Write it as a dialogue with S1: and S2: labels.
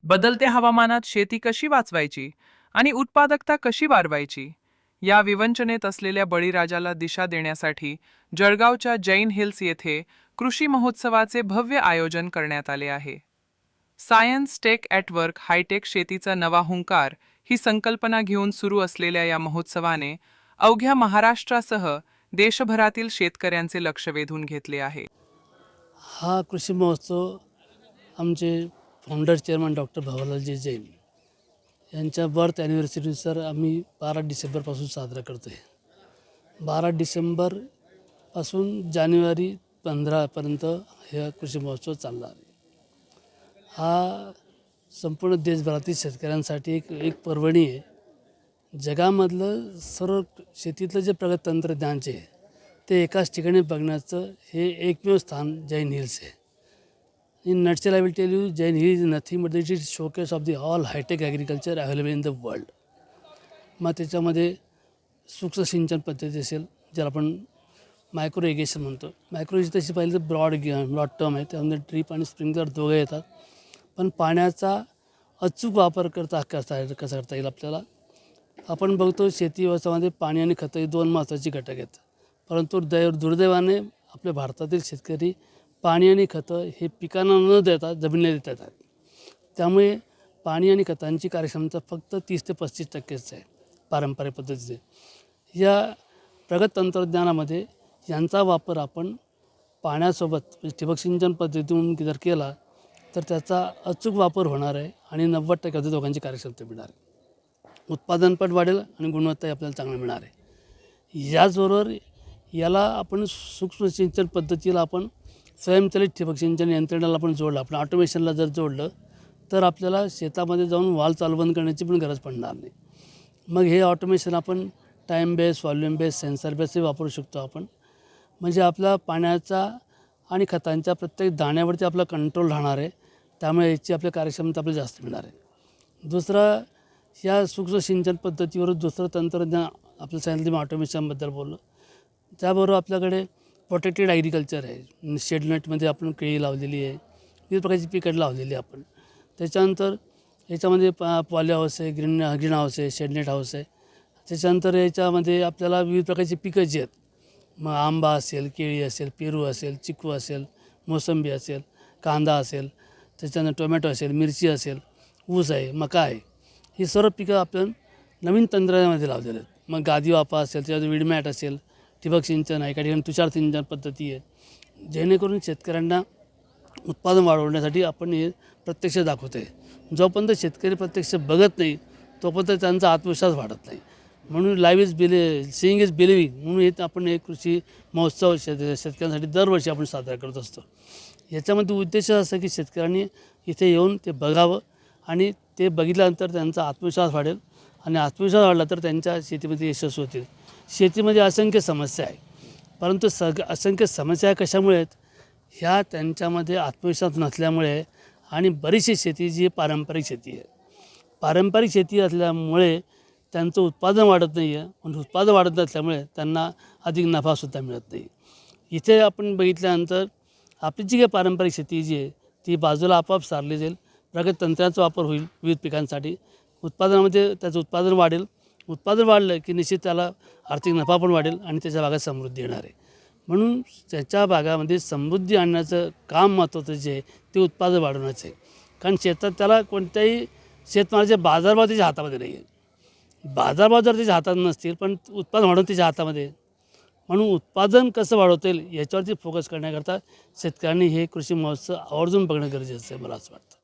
S1: बदलत्या हवामानात शेती कशी वाचवायची आणि उत्पादकता कशी वाढवायची या विवंचनेत असलेल्या बळीराजाला दिशा देण्यासाठी जळगावच्या जैन हिल्स येथे कृषी महोत्सवाचे भव्य आयोजन करण्यात आले आहे. Science tech at work hitech शेतीचा नवा हुंकार ही संकल्पना घेऊन सुरू असलेल्या या महोत्सवाने अवघ्या महाराष्ट्रासह देशभरातील शेतकऱ्यांचे लक्ष वेधून घेतले आहे.
S2: हा कृषी महोत्सव आमचे फाउंडर चेअरमन डॉक्टर भवालालजी जैन यांच्या बर्थ ॲनिव्हर्सरीनुसार आम्ही 12 डिसेंबरपासून साजरा करतो आहे. 12 डिसेंबरपासून जानेवारी 15पर्यंत हा कृषी महोत्सव चालला आहे. हा संपूर्ण देशभरातील शेतकऱ्यांसाठी एक पर्वणी आहे. जगामधलं सर्व शेतीतलं जे प्रगत तंत्रज्ञानचे आहे ते एकाच ठिकाणी बघण्याचं हे एकमेव स्थान जैन हिल्स आहे. In nutshell I will tell you, Jain hill is nothing but it is showcase of the all hitech agriculture available in the world. मग त्याच्यामध्ये सूक्ष्म सिंचन पद्धती असेल, ज्याला आपण मायक्रो इरिगेशन म्हणतो. मायक्रो इरिगेशन तशी पाहिलं तर ब्रॉड टर्म आहे, त्यामध्ये ड्रीप आणि स्प्रिंकलर दोघे येतात. पण पाण्याचा अचूक वापर कसा करता येईल आपल्याला. आपण बघतो शेती व्यवस्थामध्ये पाणी आणि खतं ही दोन महत्त्वाची घटक आहेत. परंतु दुर्दैवाने आपल्या भारतातील शेतकरी पाणी आणि खतं हे पिकांना न देता जमिनीला देत आहेत. त्यामुळे पाणी आणि खतांची कार्यक्षमता फक्त 30 ते 35% आहे पारंपरिक पद्धतीचे. या प्रगत तंत्रज्ञानामध्ये यांचा वापर आपण पाण्यासोबत ठिबक सिंचन पद्धतीतून जर केला तर त्याचा अचूक वापर होणार आहे आणि 90% दोघांची कार्यक्षमता मिळणार आहे. उत्पादन पण वाढेल आणि गुणवत्ताही आपल्याला चांगली मिळणार आहे. याचबरोबर याला आपण सूक्ष्म सिंचन पद्धतीला आपण स्वयंचलित ठिबक सिंचन यंत्रणेला आपण जोडलं, आपण ऑटोमेशनला जर जोडलं तर आपल्याला शेतामध्ये जाऊन वाल चालू बंद करण्याची पण गरज पडणार नाही. मग हे ऑटोमेशन आपण time base, volume base, sensor बेसही वापरू शकतो आपण. म्हणजे आपला पाण्याचा आणि खतांच्या प्रत्येक दाण्यावरती आपला कंट्रोल राहणार आहे. त्यामुळे याची आपली कार्यक्षमता आपल्याला जास्त मिळणार आहे. दुसरं, या सूक्ष्म सिंचन पद्धतीवर दुसरं तंत्रज्ञान आपलं सांगितलं मी ऑटोमेशनबद्दल बोललो. त्याबरोबर आपल्याकडे प्रोटेक्टेड ॲग्रिकल्चर आहे. शेडनेटमध्ये आपण केळी लावलेली आहे, विविध प्रकारची पिकं लावलेली आहे आपण. त्याच्यानंतर याच्यामध्ये पॉली हाऊस आहे, ग्रीन हाऊस आहे, शेडनेट हाऊस आहे. त्याच्यानंतर याच्यामध्ये आपल्याला विविध प्रकारची पिकं जी आहेत, मग आंबा असेल, केळी असेल, पेरू असेल, चिकू असेल, मोसंबी असेल, कांदा असेल, त्याच्यानंतर टोमॅटो असेल, मिरची असेल, ऊस आहे, मका आहे. ही सर्व पिकं आपण नवीन तंत्रज्ञानामध्ये लावलेले आहेत. मग गादी वापा असेल, त्याच्यात विडमॅट असेल, ठिबक सिंचन आहे, काही ठिकाणी तुषार सिंचन पद्धती आहे. जेणेकरून शेतकऱ्यांना उत्पादन वाढवण्यासाठी आपण हे प्रत्यक्ष दाखवतो आहे. जोपर्यंत शेतकरी प्रत्यक्ष बघत नाही तोपर्यंत त्यांचा आत्मविश्वास वाढत नाही. म्हणून live is seeing is believing म्हणून हे आपण एक कृषी महोत्सव शेतकऱ्यांसाठी दरवर्षी आपण साजरा करत असतो. याच्यामध्ये उद्देश असा की शेतकऱ्यांनी इथे येऊन ते बघावं आणि ते बघितल्यानंतर त्यांचा आत्मविश्वास वाढेल आणि आत्मविश्वास वाढला तर त्यांच्या शेतीमध्ये यशस्वी होतील. शेतीमध्ये असंख्य समस्या आहे, परंतु असंख्य समस्या कशामुळे आहेत? ह्या त्यांच्यामध्ये आत्मविश्वास नसल्यामुळे आणि बरीचशी शेती जी पारंपरिक शेती आहे. पारंपरिक शेती असल्यामुळे त्यांचं उत्पादन वाढत नाही आहे आणि उत्पादन वाढत नसल्यामुळे त्यांना अधिक नफासुद्धा मिळत नाही. इथे आपण बघितल्यानंतर आपली जी काही पारंपरिक शेती जी आहे ती बाजूला आपोआप सारली जाईल. प्रगत तंत्राचा वापर होईल विविध पिकांसाठी. उत्पादनामध्ये त्याचं उत्पादन वाढेल. उत्पादन वाढलं की निश्चित त्याला आर्थिक नफा पण वाढेल आणि त्याच्या भागात समृद्धी येणार आहे. म्हणून त्याच्या भागामध्ये समृद्धी आणण्याचं काम महत्त्वाचं जे आहे ते उत्पादन वाढवण्याचं आहे. कारण शेतात त्याला कोणत्याही शेतमालाचे बाजारभाव त्याच्या हातामध्ये नाही आहे. बाजारभाव जर त्याच्या हातात नसतील पण उत्पादन वाढवून त्याच्या हातामध्ये आहे. म्हणून उत्पादन कसं वाढवता येईल याच्यावरती फोकस करण्याकरता शेतकऱ्यांनी हे कृषी महोत्सव आवर्जून बघणं गरजेचं आहे मला असं वाटतं.